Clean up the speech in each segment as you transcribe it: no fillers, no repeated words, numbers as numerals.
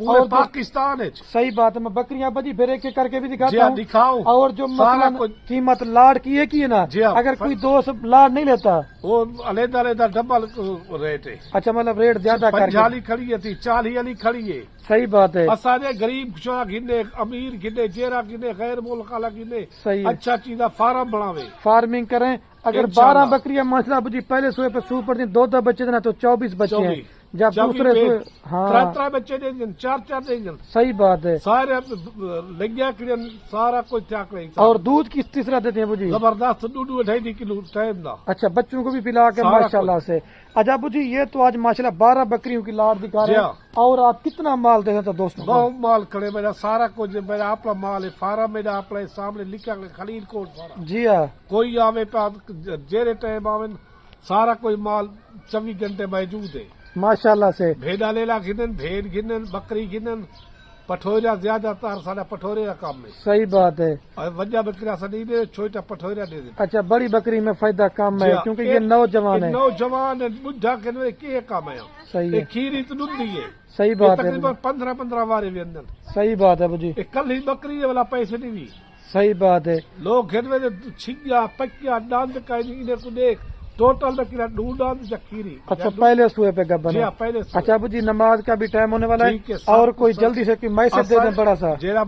پورے پاکستان ہے. صحیح بات ہے. میں بکریاں بجی پھر ایک ایک کر کے بھی دکھاتا ہوں. دکھاؤ. اور جو مثلا قیمت لاڑ کی ہے کی نا, اگر کوئی دوست لاڑ نہیں لیتا وہ علیحدہ علیحدہ ڈبل ریٹ ہے. اچھا مطلب ریٹ زیادہ کر کے 50 والی کھڑی ہے 40 والی کھڑی ہے. صحیح بات ہے. اسانے غریب شوہ گھنے, امیر گھنے, جیرا گھنے, غیر ملک والا گھنے. صحیح. اچھا چیزا فارم بناوے, فارمنگ کریں. اگر 12 بکریاں ماشاءاللہ بجی پہلے سوئے پہ سو پڑتی 2 بچے دینا تو 24 بچے ہیں. جب دوسرے سوئے ہاں بچے دے دیں 4 دے دیں. صحیح بات ہے. سارے لگیا کرن سارا کوئی تھاک نہیں. اور دودھ کس تیسرا دیتے ہیں ابو جی؟ زبردست دودھ 2.5 کلو ٹائم دا. اچھا بچوں کو بھی پلا کے ماشاءاللہ سے. اچھا ابو جی یہ تو آج ماشاءاللہ 12 بکریوں کی لاٹ دکھا رہے ہیں. اور آپ کتنا مال دے تو دوستوں؟ بہت مال کھڑے, میرا سارا کچھ میرا اپنا مال ہے. فارم میرا اپنے سامنے لکھا خلیل کوٹ سارا. جی ہاں. کوئی آوے پہ جیرے ٹائم آوے سارا کوئی مال 24 گھنٹے موجود ہے ماشاءاللہ سے. بھیڑا لیلا گھنن, بھیڑ گھنن, بکری گھنن, پٹھوریا زیادہ تر سارا پٹھورے کا کام ہے. صحیح بات ہے. اور وجہ بکرا سنی دے چھوٹا پٹھوریا دے دے. اچھا بڑی بکری میں فائدہ کم ہے کیونکہ یہ نوجوان ہے. نوجوان ہے بڈھا کے کیا کام ہے. صحیح ہے. کھیری تو دودھ دی ہے. صحیح بات ہے. تقریباً 15 وارے بھی اندر. صحیح بات ہے ابو جی. کل ہی بکری والا پیسے نہیں دی. صحیح بات ہے. لوگ گھر میں چھیا پکیا ڈاند کا کو دیکھ ٹوٹل میں کلا ڈھونڈ ڈاند کھیری. اچھا پہلے سوئے پہ گبن. پہلے. اچھا ابو جی نماز کا بھی ٹائم ہونے والا ہے اور کوئی جلدی سے کوئی میسج دے دیں بڑا سا. جیڑا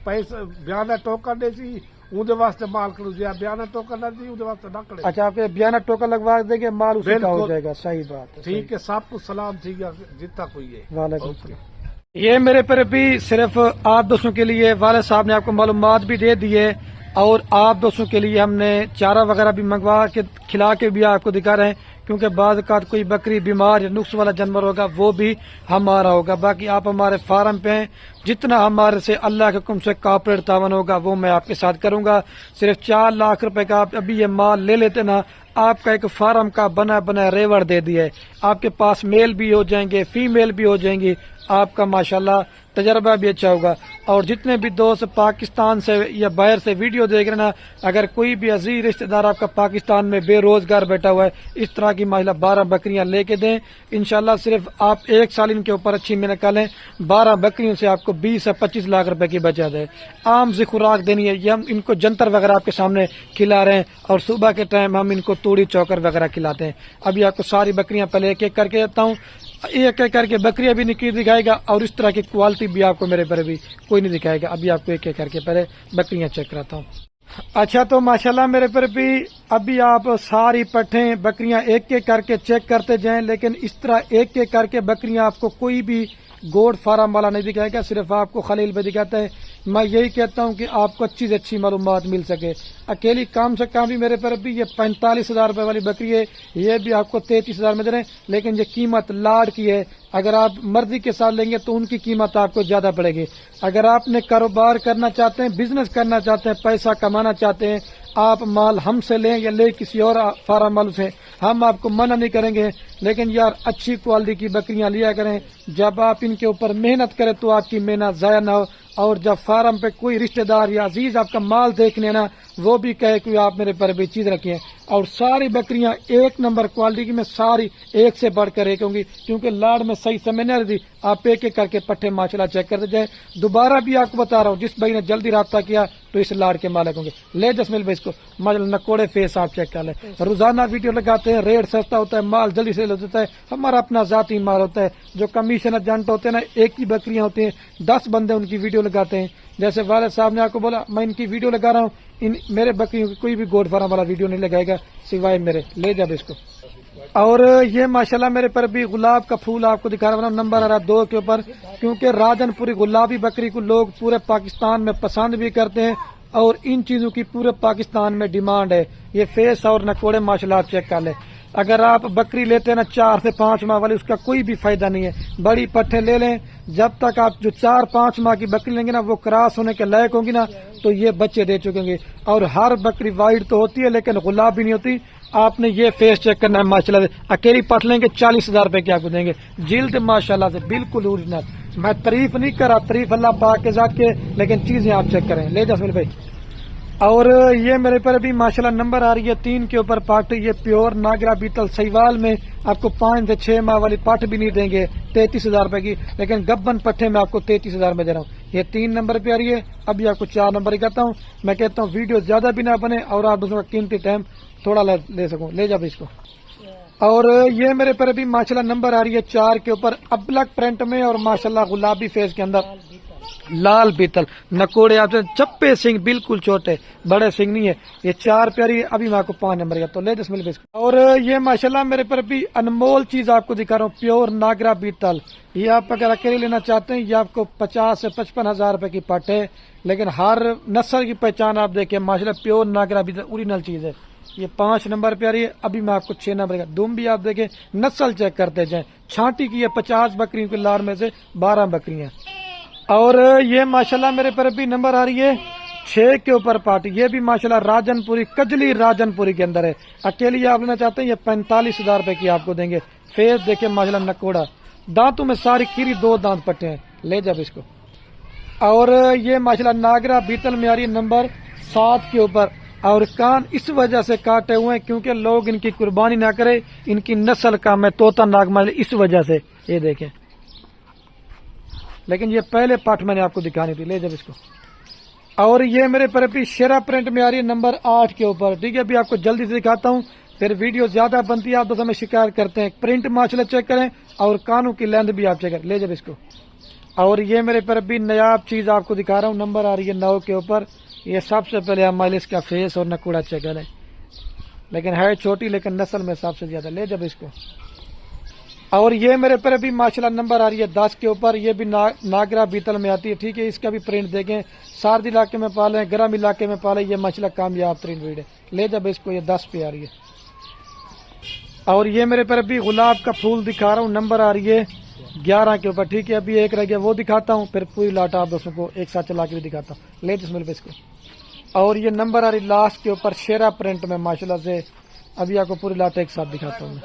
پیسہ بیانہ ٹوکن دے سی اون واسطے مال کرو, جی بیانہ ٹوکن نہ دی اون واسطے نہ کرے. اچھا آپ بیانہ ٹوکن لگوا دیں گے مال اسی کا ہو جائے گا. صحیح بات ہے. ٹھیک ہے. سب کو سلام. ٹھیک ہے جتنا کوئی ہے. وعلیکم السلام. یہ میرے پر بھی صرف آپ دوستوں کے لیے والد صاحب نے آپ کو معلومات بھی دے دیے اور آپ دوستوں کے لیے ہم نے چارہ وغیرہ بھی منگوا کے کھلا کے بھی آپ کو دکھا رہے ہیں کیونکہ بعض اوقات کوئی بکری بیمار یا نقص والا جانور ہوگا وہ بھی ہمارا ہوگا. باقی آپ ہمارے فارم پہ ہیں, جتنا ہمارے سے اللہ کے حکم سے کارپوریٹ تعاون ہوگا وہ میں آپ کے ساتھ کروں گا. صرف 4 لاکھ روپے کا آپ ابھی یہ مال لے لیتے نا, آپ کا ایک فارم کا بنا ریوڑ دے دیا ہے. آپ کے پاس میل بھی ہو جائیں گے, فیمیل بھی ہو جائیں گی. آپ کا ماشاءاللہ تجربہ بھی اچھا ہوگا. اور جتنے بھی دوست پاکستان سے یا باہر سے ویڈیو دیکھ رہے نا, اگر کوئی بھی عزیز رشتہ دار آپ کا پاکستان میں بے روزگار بیٹھا ہوا ہے, اس طرح کی ماشاءاللہ 12 بکریاں لے کے دیں. انشاءاللہ صرف آپ 1 سال ان کے اوپر اچھی محنت کریں, 12 بکریوں سے آپ کو 20 سے 25 لاکھ روپے کی بچت ہے. عام سی خوراک دینی ہے. یہ ہم ان کو جنتر وغیرہ آپ کے سامنے کھلا رہے ہیں اور صبح کے ٹائم ہم ان کو توڑی چوکر وغیرہ کھلاتے ہیں. ابھی آپ کو ساری بکریاں پہلے ایک ایک کر کے دیتا ہوں, ایک ایک کر کے بکریاں بھی نکل دکھائے گا اور اس طرح کی کوالٹی بھی آپ کو میرے پر بھی کوئی نہیں دکھائے گا. ابھی آپ کو ایک ایک کر کے پہلے بکریاں چیک کراتا ہوں. اچھا تو ماشاءاللہ میرے پر بھی ابھی آپ ساری پٹھیں بکریاں ایک ایک کر کے چیک کرتے جائیں, لیکن اس طرح ایک ایک کر کے بکریاں آپ کو کوئی بھی گوڈ فارم والا نہیں دکھائے گا, صرف آپ کو خلیل پہ دکھاتا ہے. میں یہی کہتا ہوں کہ آپ کو اچھی سے اچھی معلومات مل سکے. اکیلی کام سے کام بھی میرے پر بھی یہ 45,000 روپے والی بکری ہے, یہ بھی آپ کو 33,000 میں دے رہے ہیں, لیکن یہ قیمت لاڑ کی ہے. اگر آپ مرضی کے ساتھ لیں گے تو ان کی قیمت آپ کو زیادہ پڑے گی. اگر آپ نے کاروبار کرنا چاہتے ہیں, بزنس کرنا چاہتے ہیں, پیسہ کمانا چاہتے ہیں, آپ مال ہم سے لیں یا لے کسی اور فارم والوں سے, ہم آپ کو منع نہیں کریں گے. لیکن یار اچھی کوالٹی کی بکریاں لیا کریں. جب آپ ان کے اوپر محنت کریں تو آپ کی محنت ضائع نہ ہو. اور جب فارم پہ کوئی رشتہ دار یا عزیز آپ کا مال دیکھنے نا, وہ بھی کہے کہ آپ میرے پر بھی چیز رکھیں. اور ساری بکریاں 1 نمبر کوالٹی کی میں ساری ایک سے بڑھ کر ایک ہوں گی, کیونکہ لاڑ میں صحیح سمے نہیں رہتی. آپ ایک ایک کر کے پٹھے ماشاءاللہ چیک کرتے جائیں. دوبارہ بھی آپ کو بتا رہا ہوں, جس بھائی نے جلدی رابطہ کیا تو اس لاڑ کے مالک ہوں گے. لے جسمیل بھائی اس کو ماشاءاللہ نکوڑے فیس آپ چیک کر لیں. روزانہ ویڈیو لگاتے ہیں, ریٹ سستا ہوتا ہے, مال جلدی سے ہوتا ہے. ہمارا اپنا ذاتی مال ہوتا ہے. جو کمیشن ایجنٹ ہوتے ہیں نا, ایک ہی بکریاں ہوتی ہیں, 10 بندے ان کی ویڈیو لگاتے ہیں. جیسے والد صاحب نے آپ کو بولا میں ان کی ویڈیو لگا رہا ہوں, میرے بکریوں کی کوئی بھی گوڈ فارم والا ویڈیو نہیں لگائے گا سوائے میرے. لے جا اس کو. اور یہ ماشاءاللہ میرے پر بھی گلاب کا پھول آپ کو دکھا رہا ہوں, نمبر آ رہا 2 کے اوپر, کیونکہ راجن پوری گلابی بکری کو لوگ پورے پاکستان میں پسند بھی کرتے ہیں اور ان چیزوں کی پورے پاکستان میں ڈیمانڈ ہے. یہ فیس اور نکوڑے ماشاءاللہ آپ چیک کر لیں. اگر آپ بکری لیتے ہیں نا 4 سے 5 ماہ والی, اس کا کوئی بھی فائدہ نہیں ہے. بڑی پٹھے لے لیں, جب تک آپ جو 4-5 ماہ کی بکری لیں گے نا, وہ کراس ہونے کے لائق ہوں گی نا, تو یہ بچے دے چکیں گے. اور ہر بکری وائٹ تو ہوتی ہے لیکن گلاب بھی نہیں ہوتی. آپ نے یہ فیس چیک کرنا ہے ماشاءاللہ سے. اکیلی پٹ لیں گے 40,000 روپے کی آپ کو دیں گے. جلد ماشاءاللہ سے بالکل اوریجنل. میں تعریف نہیں کر رہا, تعریف اللہ پاک کے ذات کے, لیکن چیزیں آپ چیک کریں. لے جا سمیل بھائی. اور یہ میرے پر ابھی ماشاءاللہ نمبر آ رہی ہے 3 کے اوپر پاٹ. یہ پیور ناگرا بیتل سہیوال میں آپ کو 5 سے 6 ماہ والی پاٹ بھی نہیں دیں گے 33,000 روپے کی, لیکن گبن پٹھے میں آپ کو 33,000 میں دے رہا ہوں. یہ 3 نمبر پہ آ رہی ہے. ابھی آپ کو 4 نمبر ہی کہتا ہوں. میں کہتا ہوں ویڈیو زیادہ بھی نہ بنے اور آپ دوسروں کا قیمتی ٹائم تھوڑا لے سکوں. لے جاؤ اس کو. اور یہ میرے پر ابھی ماشاءاللہ نمبر آ رہی ہے 4 کے اوپر ابلک پرنٹ میں اور ماشاءاللہ گلابی فیس کے اندر لال بیتل نکوڑے آپ سے چپے سنگ بالکل چھوٹے بڑے سنگ نہیں ہے. یہ 4 پیاری. ابھی میں آپ کو 5 نمبر کا تو لے جس مل بیس. اور یہ ماشاءاللہ میرے پر بھی انمول چیز آپ کو دکھا رہا ہوں پیور ناگرا بیتل. یہ آپ اگر اکیلے لینا چاہتے ہیں یہ آپ کو 50 سے 55,000 روپے کی پٹ ہے, لیکن ہر نسل کی پہچان آپ دیکھیں ماشاءاللہ پیور ناگرا بیتل اوریجنل چیز ہے. یہ 5 نمبر پہ آ رہی ہے. ابھی میں آپ کو 6 نمبر کا دم بھی آپ دیکھیں نسل چیک کرتے جائیں. چھانٹی کی ہے 50 بکریوں کی لار میں سے 12 بکریاں. اور یہ ماشاءاللہ میرے پر بھی نمبر آ رہی ہے 6 کے اوپر پاٹ. یہ بھی ماشاءاللہ راجن پوری کجلی راجن پوری کے اندر ہے. اکیلی آپ لینا چاہتے ہیں یہ 45,000 روپے کی آپ کو دیں گے. فیس دیکھیں ماشاءاللہ نکوڑا, دانتوں میں ساری کھیری 2 دانت پٹے ہیں. لے جب اس کو. اور یہ ماشاءاللہ ناگرا بیتل میں آ رہی ہے نمبر 7 کے اوپر. اور کان اس وجہ سے کاٹے ہوئے ہیں کیونکہ لوگ ان کی قربانی نہ کرے, ان کی نسل کم ہے طوطا ناگمال اس وجہ سے. یہ دیکھیں, لیکن یہ پہلے پاٹ میں نے آپ کو دکھانی تھی. لے جب اس کو. اور یہ میرے پر بھی شیرا پرنٹ میں آ رہی ہے نمبر 8 کے اوپر. ٹھیک ہے, ابھی آپ کو جلدی سے دکھاتا ہوں پھر ویڈیو زیادہ بنتی ہے آپ دوستوں میں شکایت کرتے ہیں. پرنٹ ماشاءاللہ چیک کریں اور کانوں کی لیندھ بھی آپ چیک کریں. لے جب اس کو. اور یہ میرے پر بھی نیاب چیز آپ کو دکھا رہا ہوں نمبر آ رہی ہے 9 کے اوپر. یہ سب سے پہلے ہم اس کا فیس اور نکوڑا چیک کریں, لیکن ہے چھوٹی لیکن نسل میں سب سے زیادہ. لے جب اس کو. اور یہ میرے پر بھی ماشاءاللہ نمبر آ رہی ہے 10 کے اوپر. یہ بھی ناگرا بیتل میں آتی ہے. ٹھیک ہے, اس کا بھی پرنٹ دیکھیں. سارد علاقے میں پالیں, گرم علاقے میں پالیں, یہ ماشاءاللہ کامیاب ترین بریڈ ہے. لے جب اس کو. یہ 10 پہ آ رہی ہے. اور یہ میرے پر بھی گلاب کا پھول دکھا رہا ہوں نمبر آ رہی ہے 11 کے اوپر. ٹھیک ہے, ابھی ایک رہ گیا وہ دکھاتا ہوں پھر پوری لاٹ آپ دوستوں کو ایک ساتھ چلا کے بھی دکھاتا ہوں. لے جس مل پہ اس کو. اور یہ نمبر آ رہی لاسٹ کے اوپر شیرا پرنٹ میں ماشاءاللہ سے. ابھی آپ کو پوری لاٹ ایک ساتھ دکھاتا ہوں.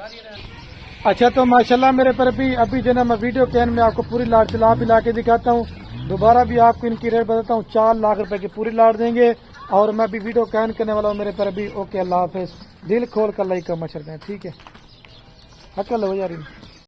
اچھا, تو ماشاءاللہ میرے پر بھی ابھی جو نا میں ویڈیو کین میں آپ کو پوری لاٹ چلا کے دکھاتا ہوں. دوبارہ بھی آپ کو ان کی ریٹ بتاتا ہوں. 4 لاکھ روپے کی پوری لاٹ دیں گے. اور میں بھی ویڈیو کین کرنے والا ہوں میرے پر بھی. اوکے, اللہ حافظ. دل کھول کر لائک کا مشر دیں. ٹھیک ہے, حق لو یار.